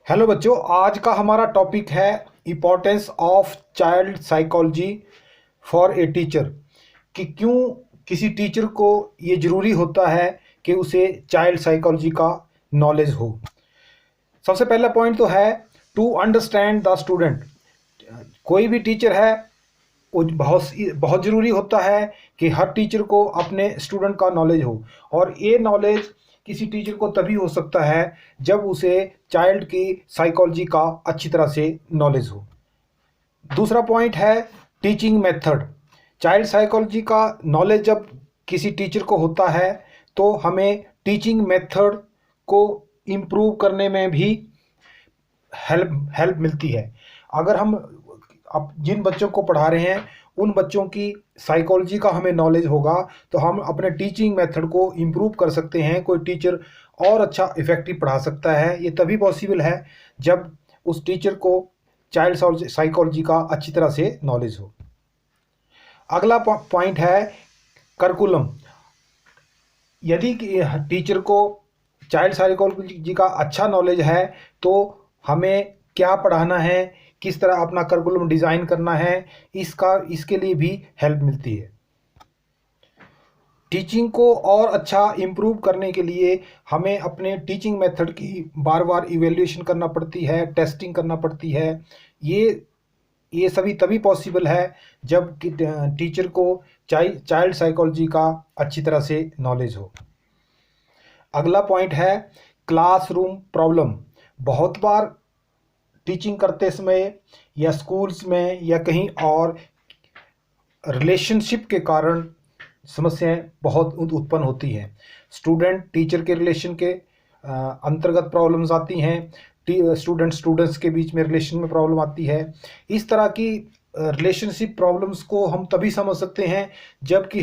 Hello बच्चों, आज का हमारा टॉपिक है importance of child psychology for a teacher. कि क्यों किसी टीचर को ये ज़रूरी होता है कि उसे चाइल्ड साइकोलॉजी का नॉलेज हो। सबसे पहला पॉइंट तो है टू अंडरस्टैंड द स्टूडेंट। कोई भी टीचर है वो बहुत बहुत ज़रूरी होता है कि हर टीचर को अपने स्टूडेंट का नॉलेज हो। और ये नॉलेज किसी टीचर को तभी हो सकता है जब उसे चाइल्ड की साइकोलॉजी का अच्छी तरह से नॉलेज हो। दूसरा पॉइंट है टीचिंग मेथड। चाइल्ड साइकोलॉजी का नॉलेज जब किसी टीचर को होता है तो हमें टीचिंग मेथड को इम्प्रूव करने में भी हेल्प मिलती है। अगर हम अब जिन बच्चों को पढ़ा रहे हैं उन बच्चों की साइकोलॉजी का हमें नॉलेज होगा तो हम अपने टीचिंग मेथड को इम्प्रूव कर सकते हैं। कोई टीचर और अच्छा इफ़ेक्टिव पढ़ा सकता है, ये तभी पॉसिबल है जब उस टीचर को चाइल्ड साइकोलॉजी का अच्छी तरह से नॉलेज हो। अगला पॉइंट है करिकुलम। यदि टीचर को चाइल्ड साइकोलॉजी का अच्छा नॉलेज है तो हमें क्या पढ़ाना है, किस तरह अपना करिकुलम डिज़ाइन करना है, इसके लिए भी हेल्प मिलती है। टीचिंग को और अच्छा इम्प्रूव करने के लिए हमें अपने टीचिंग मेथड की बार बार इवेल्यूएशन करना पड़ती है, टेस्टिंग करना पड़ती है। ये सभी तभी पॉसिबल है जब टीचर को चाइल्ड साइकोलॉजी का अच्छी तरह से नॉलेज हो। अगला पॉइंट है क्लासरूम प्रॉब्लम। बहुत बार टीचिंग करते समय या स्कूल्स में या कहीं और रिलेशनशिप के कारण समस्याएं बहुत उत्पन्न होती हैं। स्टूडेंट टीचर के रिलेशन के अंतर्गत प्रॉब्लम्स आती हैं। स्टूडेंट्स के बीच में रिलेशन में प्रॉब्लम आती है। इस तरह की रिलेशनशिप प्रॉब्लम्स को हम तभी समझ सकते हैं जबकि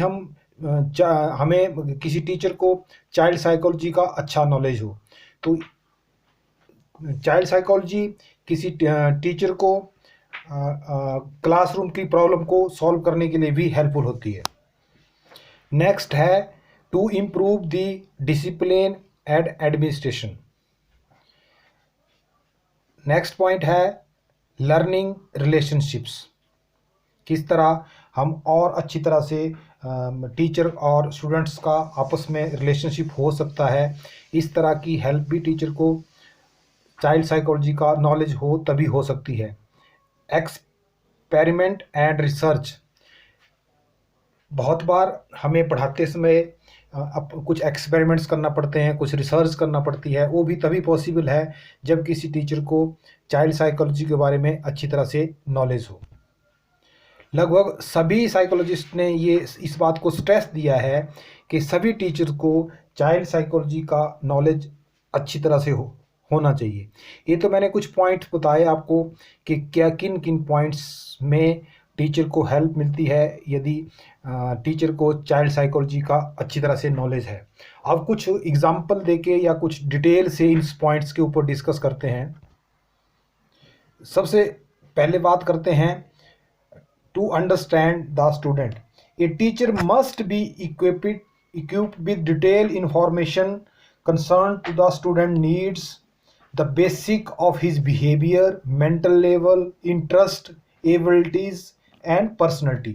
हमें किसी टीचर को चाइल्ड साइकोलॉजी का अच्छा नॉलेज हो। तो चाइल्ड साइकोलॉजी किसी टीचर को क्लासरूम की प्रॉब्लम को सॉल्व करने के लिए भी हेल्पफुल होती है। नेक्स्ट है to improve the discipline and administration. Next point है लर्निंग रिलेशनशिप्स। किस तरह हम और अच्छी तरह से टीचर और स्टूडेंट्स का आपस में रिलेशनशिप हो सकता है। इस तरह की हेल्प भी टीचर को चाइल्ड साइकोलॉजी का नॉलेज हो तभी हो सकती है। Experiment and research. बहुत बार हमें पढ़ाते समय अब कुछ एक्सपेरिमेंट्स करना पड़ते हैं, कुछ रिसर्च करना पड़ती है। वो भी तभी पॉसिबल है जब किसी टीचर को चाइल्ड साइकोलॉजी के बारे में अच्छी तरह से नॉलेज हो। लगभग सभी साइकोलॉजिस्ट ने इस बात को स्ट्रेस दिया है कि सभी टीचर को चाइल्ड साइकोलॉजी का नॉलेज अच्छी तरह से होना चाहिए। ये तो मैंने कुछ पॉइंट्स बताए आपको कि क्या किन किन पॉइंट्स में टीचर को हेल्प मिलती है यदि टीचर को चाइल्ड साइकोलॉजी का अच्छी तरह से नॉलेज है। अब कुछ एग्जांपल देके या कुछ डिटेल से इन पॉइंट्स के ऊपर डिस्कस करते हैं। सबसे पहले बात करते हैं to understand the student. A teacher must be equipped with detailed information concerned to the student needs, the basic of his behavior, mental level, interest, abilities and personality।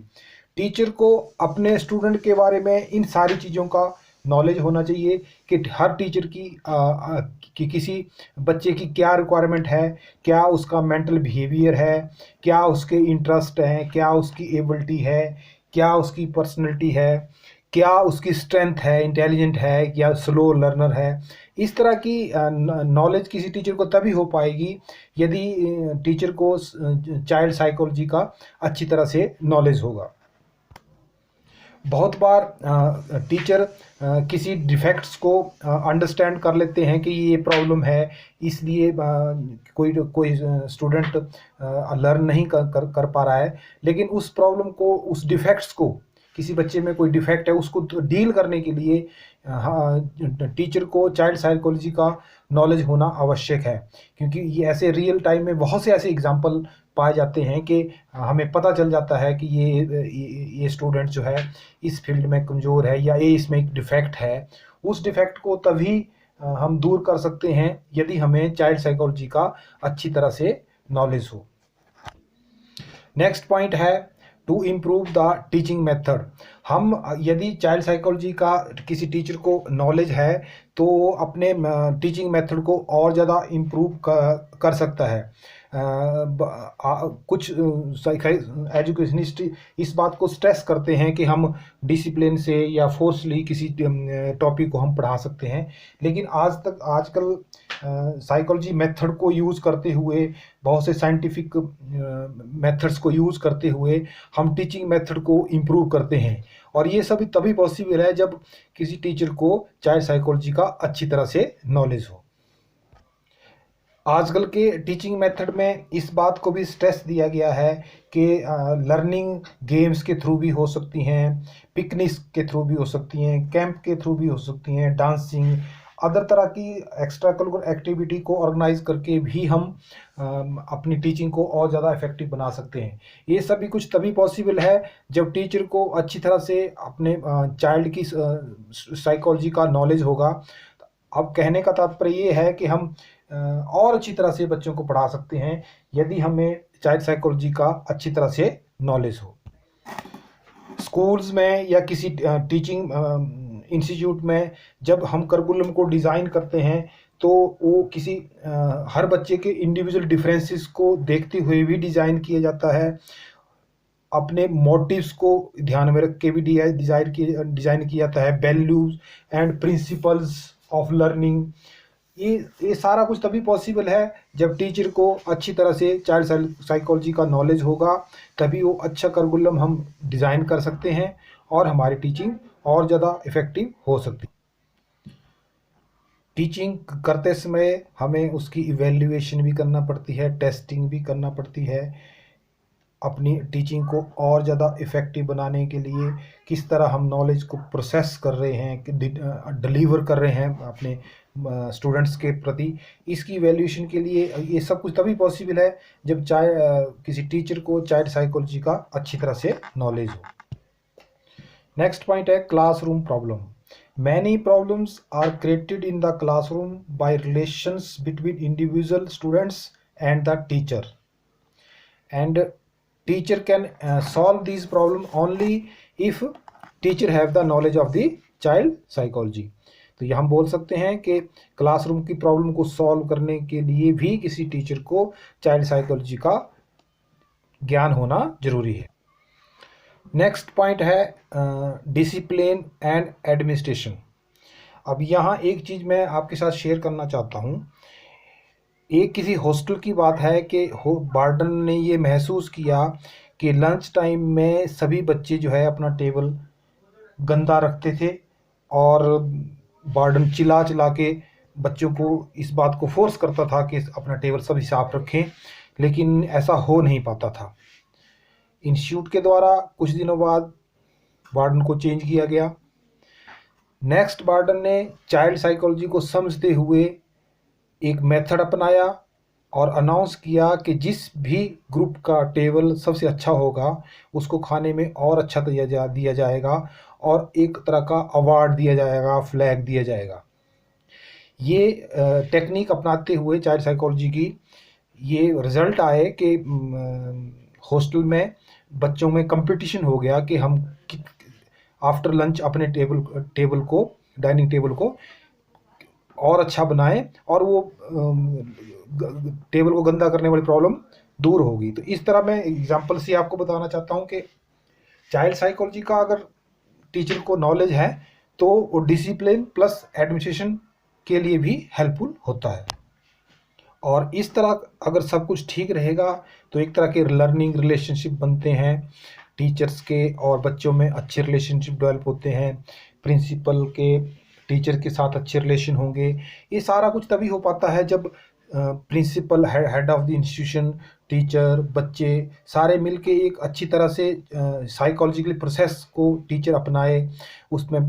Teacher को अपने स्टूडेंट के बारे में इन सारी चीज़ों का नॉलेज होना चाहिए कि हर टीचर कि किसी बच्चे की क्या रिक्वायरमेंट है, क्या उसका मेंटल बिहेवियर है, क्या उसके इंटरेस्ट हैं, क्या उसकी एबिलिटी है, क्या उसकी पर्सनैलिटी है, क्या उसकी स्ट्रेंथ है, इंटेलिजेंट है या स्लो लर्नर है। इस तरह की नॉलेज किसी टीचर को तभी हो पाएगी यदि टीचर को चाइल्ड साइकोलॉजी का अच्छी तरह से नॉलेज होगा। बहुत बार टीचर किसी डिफेक्ट्स को अंडरस्टैंड कर लेते हैं कि ये प्रॉब्लम है, इसलिए कोई स्टूडेंट लर्न नहीं कर पा रहा है। लेकिन उस प्रॉब्लम को, उस डिफेक्ट्स को, किसी बच्चे में कोई डिफेक्ट है उसको डील करने के लिए टीचर को चाइल्ड साइकोलॉजी का नॉलेज होना आवश्यक है। क्योंकि ये ऐसे रियल टाइम में बहुत से ऐसे एग्जांपल पाए जाते हैं कि हमें पता चल जाता है कि ये स्टूडेंट जो है इस फील्ड में कमज़ोर है या ये इसमें एक डिफेक्ट है। उस डिफेक्ट को तभी हम दूर कर सकते हैं यदि हमें चाइल्ड साइकोलॉजी का अच्छी तरह से नॉलेज हो। नेक्स्ट पॉइंट है to improve the teaching method. हम यदि चाइल्ड साइकोलॉजी का किसी टीचर को नॉलेज है तो वो अपने टीचिंग मेथड को और ज़्यादा इम्प्रूव कर सकता है। कुछ एजुकेशनिस्ट इस बात को स्ट्रेस करते हैं कि हम डिसिप्लिन से या फोर्सली किसी टॉपिक को हम पढ़ा सकते हैं, लेकिन आजकल साइकोलॉजी मेथड को यूज़ करते हुए, बहुत से साइंटिफिक मेथड्स को यूज़ करते हुए हम टीचिंग मेथड को इम्प्रूव करते हैं, और ये सभी तभी पॉसिबल है जब किसी टीचर को चाइल्ड साइकोलॉजी का अच्छी तरह से नॉलेज हो। आजकल के टीचिंग मेथड में इस बात को भी स्ट्रेस दिया गया है कि लर्निंग गेम्स के थ्रू भी हो सकती हैं, पिकनिक्स के थ्रू भी हो सकती हैं, कैंप के थ्रू भी हो सकती हैं, डांसिंग, अदर तरह की एक्स्ट्रा करिकुलर एक्टिविटी को ऑर्गेनाइज करके भी हम अपनी टीचिंग को और ज़्यादा इफेक्टिव बना सकते हैं। ये सभी कुछ तभी पॉसिबल है जब टीचर को अच्छी तरह से अपने चाइल्ड की साइकोलॉजी का नॉलेज होगा। अब कहने का तात्पर्य ये है कि हम और अच्छी तरह से बच्चों को पढ़ा सकते हैं यदि हमें चाइल्ड साइकोलॉजी का अच्छी तरह से नॉलेज हो। स्कूल्स में या किसी टीचिंग इंस्टीट्यूट में जब हम करिकुलम को डिज़ाइन करते हैं तो वो किसी हर बच्चे के इंडिविजुअल डिफरेंसेस को देखते हुए भी डिज़ाइन किया जाता है। अपने मोटिव्स को ध्यान में रख के भी डिज़ाइन किया जाता है। Values and principles of learning, ये सारा कुछ तभी पॉसिबल है जब टीचर को अच्छी तरह से चाइल्ड साइकोलॉजी का नॉलेज होगा, तभी वो अच्छा करिकुलम हम डिज़ाइन कर सकते हैं और हमारी टीचिंग और ज़्यादा इफ़ेक्टिव हो सकती है। टीचिंग करते समय हमें उसकी इवैल्यूएशन भी करना पड़ती है, टेस्टिंग भी करना पड़ती है। अपनी टीचिंग को और ज़्यादा इफ़ेक्टिव बनाने के लिए किस तरह हम नॉलेज को प्रोसेस कर रहे हैं, डिलीवर कर रहे हैं अपने स्टूडेंट्स के प्रति, इसकी इवैल्यूएशन के लिए ये सब कुछ तभी पॉसिबल है जब किसी टीचर को चाइल्ड साइकोलॉजी का अच्छी तरह से नॉलेज हो। नेक्स्ट पॉइंट है classroom problem. Many problems are created in the classroom by relations between individual students and the teacher, and teacher can solve these problem only if teacher have the knowledge of the child psychology। तो ये हम बोल सकते हैं कि classroom की problem को solve करने के लिए भी किसी टीचर को चाइल्ड साइकोलॉजी का ज्ञान होना जरूरी है। नेक्स्ट पॉइंट है डिसिप्लिन एंड एडमिनिस्ट्रेशन। अब यहाँ एक चीज़ मैं आपके साथ शेयर करना चाहता हूँ। एक किसी हॉस्टल की बात है कि वार्डन ने ये महसूस किया कि लंच टाइम में सभी बच्चे जो है अपना टेबल गंदा रखते थे, और वार्डन चिल्ला चिल्ला के बच्चों को इस बात को फोर्स करता था कि अपना टेबल सभी साफ रखें, लेकिन ऐसा हो नहीं पाता था। इंस्टीट्यूट के द्वारा कुछ दिनों बाद वार्डन को चेंज किया गया। नेक्स्ट वार्डन ने चाइल्ड साइकोलॉजी को समझते हुए एक मेथड अपनाया और अनाउंस किया कि जिस भी ग्रुप का टेबल सबसे अच्छा होगा उसको खाने में और अच्छा दिया जाएगा, और एक तरह का अवार्ड दिया जाएगा, फ्लैग दिया जाएगा। ये टेक्निक अपनाते हुए चाइल्ड साइकोलॉजी की ये रिज़ल्ट आए कि हॉस्टल में बच्चों में कंपटीशन हो गया कि हम आफ्टर लंच अपने डाइनिंग टेबल को और अच्छा बनाएं, और वो टेबल को गंदा करने वाली प्रॉब्लम दूर होगी। तो इस तरह मैं एग्जांपल से आपको बताना चाहता हूं कि चाइल्ड साइकोलॉजी का अगर टीचर को नॉलेज है तो वो डिसिप्लिन प्लस एडमिनिस्ट्रेशन के लिए भी हेल्पफुल होता है। और इस तरह अगर सब कुछ ठीक रहेगा तो एक तरह के लर्निंग रिलेशनशिप बनते हैं, टीचर्स के और बच्चों में अच्छे रिलेशनशिप डेवलप होते हैं, प्रिंसिपल के टीचर के साथ अच्छे रिलेशन होंगे। ये सारा कुछ तभी हो पाता है जब principal, head of the institution, teacher, बच्चे सारे मिलके एक अच्छी तरह से साइकोलॉजिकल प्रोसेस को टीचर अपनाए, उसमें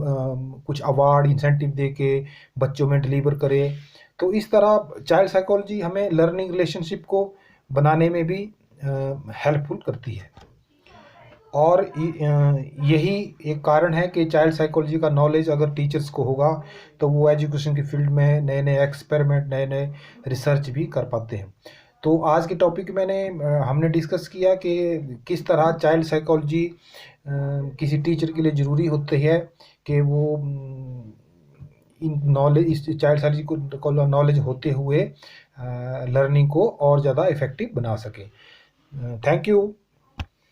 कुछ अवार्ड इंसेंटिव दे के बच्चों में डिलीवर करे। तो इस तरह चाइल्ड साइकोलॉजी हमें लर्निंग रिलेशनशिप को बनाने में भी हेल्पफुल करती है। और यही एक कारण है कि चाइल्ड साइकोलॉजी का नॉलेज अगर टीचर्स को होगा तो वो एजुकेशन की फील्ड में नए नए एक्सपेरिमेंट, नए नए रिसर्च भी कर पाते हैं। तो आज के टॉपिक हमने डिस्कस किया कि किस तरह चाइल्ड साइकोलॉजी किसी टीचर के लिए ज़रूरी होती है कि वो इन नॉलेज इस चाइल्ड साइकोलॉजी को नॉलेज होते हुए लर्निंग को और ज़्यादा इफ़ेक्टिव बना सके। Thank you.